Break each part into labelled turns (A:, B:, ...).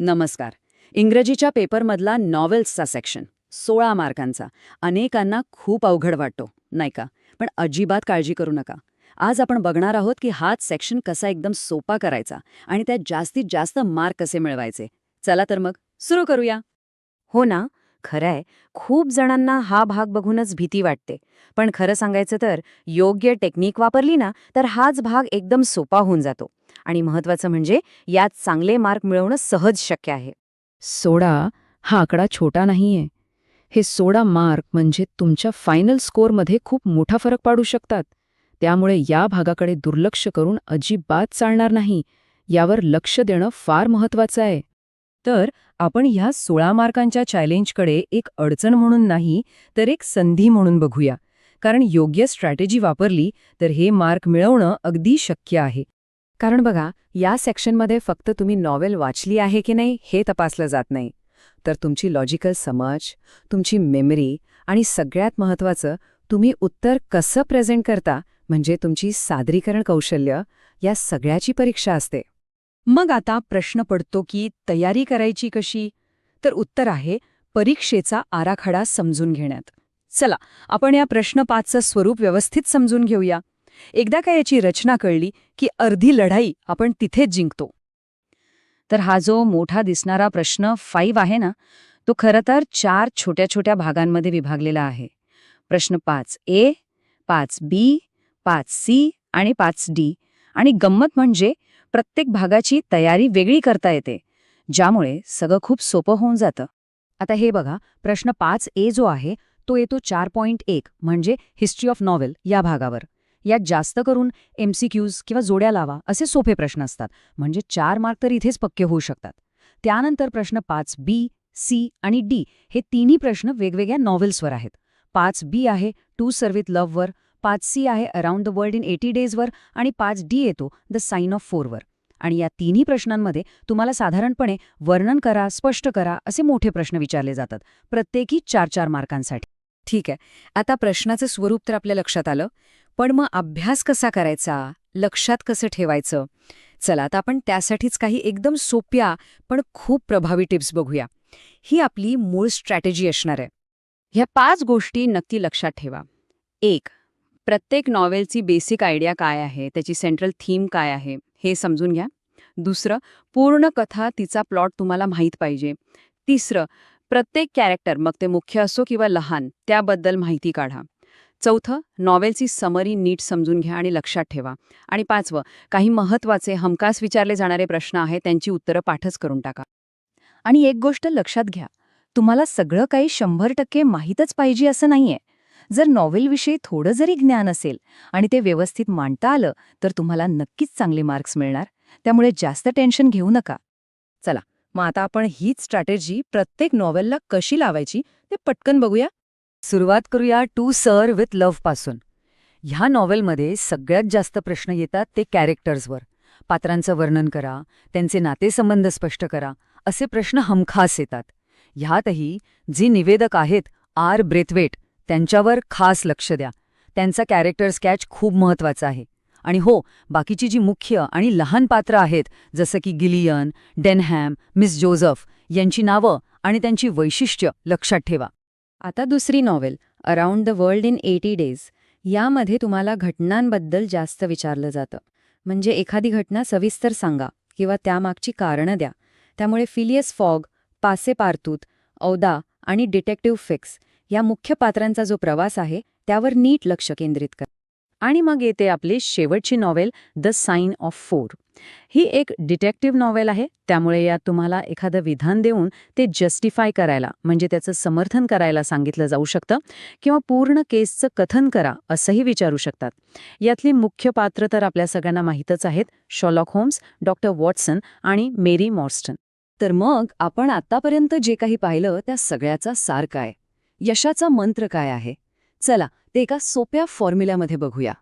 A: नमस्कार. इंग्रजीच्या पेपरमधला नॉवेल्सचा सेक्शन 16 मार्कांचा अनेकांना खूप अवघड वाटतो, नाही का? पण अजिबात काळजी करू नका. आज आपण बघणार आहोत की हाच सेक्शन कसा एकदम सोपा करायचा आणि त्यात जास्तीत जास्त मार्क कसे मिळवायचे. चला तर मग सुरू करूया.
B: हो ना, खरंय. खूप जणांना हा भाग बघूनच भीती वाटते. पण खरं सांगायचं तर योग्य टेक्निक वापरली ना, तर हाच भाग एकदम सोपा होऊन जातो. आणि महत्वाचं म्हणजे यात चांगले मार्क मिळवणं सहज शक्य आहे.
C: 16 हा आकडा छोटा नाहीये. हे 16 मार्क म्हणजे तुमच्या फायनल स्कोअरमध्ये खूप मोठा फरक पाडू शकतात. त्यामुळे या भागाकडे दुर्लक्ष करून अजिबात चालणार नाही. यावर लक्ष देणं फार महत्वाचं आहे.
D: तर आपण ह्या 16 मार्कांच्या चॅलेंजकडे एक अडचण म्हणून नाही, तर एक संधी म्हणून बघूया. कारण योग्य स्ट्रॅटेजी वापरली तर हे मार्क मिळवणं अगदी शक्य आहे.
B: कारण बघा, या सेक्शनमध्ये फक्त तुम्ही नॉवेल वाचली आहे की नाही हे तपासलं जात नाही. तर तुमची लॉजिकल समज, तुमची मेमरी आणि सगळ्यात महत्वाचं तुम्ही उत्तर कसं प्रेझेंट करता म्हणजे तुमची सादरीकरण कौशल्य, या सगळ्याची परीक्षा असते.
D: मग आता प्रश्न पडतो की तयारी करायची कशी? तर उत्तर आहे परीक्षेचा आराखडा समजून घेण्यात. चला, आपण या प्रश्न 5चं स्वरूप व्यवस्थित समजून घेऊया. एकदा का याची रचना कळली की अर्धी लढाई आपण तिथेच जिंकतो.
A: तर हा जो मोठा दिसणारा प्रश्न 5 आहे ना, तो खरं तर 4 छोट्या छोट्या भागांमध्ये विभागलेला आहे. प्रश्न 5A, 5B, 5C आणि 5D. आणि गंमत म्हणजे प्रत्येक भागाची तयारी वेगळी करता येते, ज्यामुळे सगळं खूप सोपं होऊन जातं.
B: आता हे बघा, प्रश्न 5A जो आहे तो येतो 4.1 म्हणजे हिस्ट्री ऑफ नॉवेल या भागावर. यात जास्त करून MCQs किंवा जोड्या लावा असे सोपे प्रश्न असतात, म्हणजे 4 मार्क तर इथेच पक्के होऊ शकतात. त्यानंतर प्रश्न 5B, C आणि D हे तिन्ही प्रश्न वेगवेगळ्या नॉव्हेल्सवर आहेत. 5B आहे टू सर्व विथ लव्हवर, 5C आहे अराउंड द वर्ल्ड इन 80 डेजवर आणि 5D येतो द साइन ऑफ 4वर. आणि या तिन्ही प्रश्नांमध्ये तुम्हाला साधारणपणे वर्णन करा, स्पष्ट करा असे मोठे प्रश्न विचारले जातात, प्रत्येकी 4-4 मार्कांसाठी. ठीक आहे, आता प्रश्नाचं स्वरूप तर आपल्या लक्षात आलं, पण मग अभ्यास कसा करायचा, लक्षात कसं ठेवायचं? चला, आता आपण त्यासाठीच काही एकदम सोप्या पण खूप प्रभावी टिप्स बघूया. ही आपली मूळ स्ट्रॅटेजी असणार आहे.
A: ह्या 5 गोष्टी नक्की लक्षात ठेवा. 1. प्रत्येक नॉवेलची बेसिक आयडिया काय आहे, त्याची सेंट्रल थीम काय आहे, हे समजून घ्या. 2. पूर्ण कथा, तिचा प्लॉट तुम्हाला माहीत पाहिजे. 3. प्रत्येक कॅरेक्टर, मग ते मुख्य असो किंवा लहान, त्याबद्दल माहिती काढा. 4. नॉवेलची समरी नीट समजून घ्या आणि लक्षात ठेवा. आणि 5. काही महत्त्वाचे हमखास विचारले जाणारे प्रश्न आहेत, त्यांची उत्तरं पाठच करून टाका.
D: आणि एक गोष्ट लक्षात घ्या, तुम्हाला सगळं काही 100% माहीतच पाहिजे असं नाहीये. जर नॉव्हेलविषयी थोडं जरी ज्ञान असेल आणि ते व्यवस्थित मांडता आलं तर तुम्हाला नक्कीच चांगले मार्क्स मिळणार. त्यामुळे जास्त टेन्शन घेऊ नका. चला, मग आता आपण हीच स्ट्रॅटेजी प्रत्येक नॉव्हेलला कशी लावायची ते पटकन बघूया.
B: सुरुवात करूया टू सर विथ लव्ह पासून. ह्या नॉव्हेलमध्ये सगळ्यात जास्त प्रश्न येतात ते कॅरेक्टर्सवर. पात्रांचं वर्णन करा, त्यांचे नातेसंबंध स्पष्ट करा, असे प्रश्न हमखास येतात. ह्यातही जे निवेदक आहेत आर ब्रेथवेट, त्यांच्यावर खास लक्ष द्या. त्यांचा कॅरेक्टर स्केच खूप महत्वाचा आहे. आणि हो, बाकीची जी मुख्य आणि लहान पात्र आहेत, जसं की गिलियन, डेनहॅम, मिस जोझफ, यांची नावं आणि त्यांची वैशिष्ट्य लक्षात ठेवा.
D: आता दुसरी novel around the world in 80 days. यामध्ये तुम्हाला घटनांबद्दल जास्त विचारलं जातं. म्हणजे एखादी घटना सविस्तर सांगा किंवा त्यामागची कारणं द्या. त्यामुळे फिलियस फॉग, पासे पारतूत, औदा आणि डिटेक्टिव्ह फिक्स या मुख्य पात्रांचा जो प्रवास आहे त्यावर नीट लक्ष केंद्रित करा. आणि मग येते आपली शेवटची नॉव्हेल द साइन ऑफ 4. ही एक डिटेक्टिव्ह नॉव्हेल आहे, त्यामुळे यात तुम्हाला एखादं विधान देऊन ते जस्टिफाय करायला, म्हणजे त्याचं समर्थन करायला सांगितलं जाऊ शकतं, किंवा पूर्ण केसचं कथन करा असंही विचारू शकतात. यातली मुख्य पात्र तर आपल्या सगळ्यांना माहीतच आहेत, शॉर्लॉक होम्स, डॉक्टर वॉटसन आणि मेरी मॉर्स्टन. तर मग आपण आतापर्यंत जे काही पाहिलं त्या सगळ्याचा सार काय, यशाचा मंत्र काय आहे? चला, ते एका सोप्या फॉर्म्युल्यामध्ये बघूया.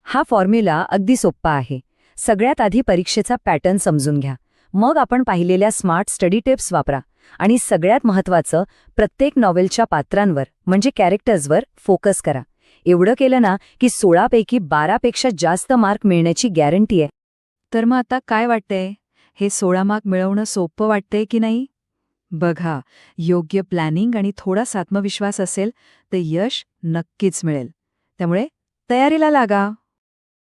D: हा फॉर्म्युला अगदी सोप्पा आहे. सगळ्यात आधी परीक्षेचा पॅटर्न समजून घ्या. मग आपण पाहिलेल्या स्मार्ट स्टडी टिप्स वापरा. आणि सगळ्यात महत्त्वाचं, प्रत्येक नॉव्हेलच्या पात्रांवर म्हणजे कॅरेक्टर्सवर फोकस करा. एवढं केलं ना की 16 पैकी 12 पेक्षा जास्त मार्क मिळण्याची गॅरंटी आहे. तर मग आता काय वाटतंय?
B: हे 16 मार्क मिळवणं सोपं वाटतंय की नाही? बघा, योग्य प्लॅनिंग आणि थोडासा आत्मविश्वास असेल तर यश नक्कीच मिळेल. त्यामुळे तयारीला लागा.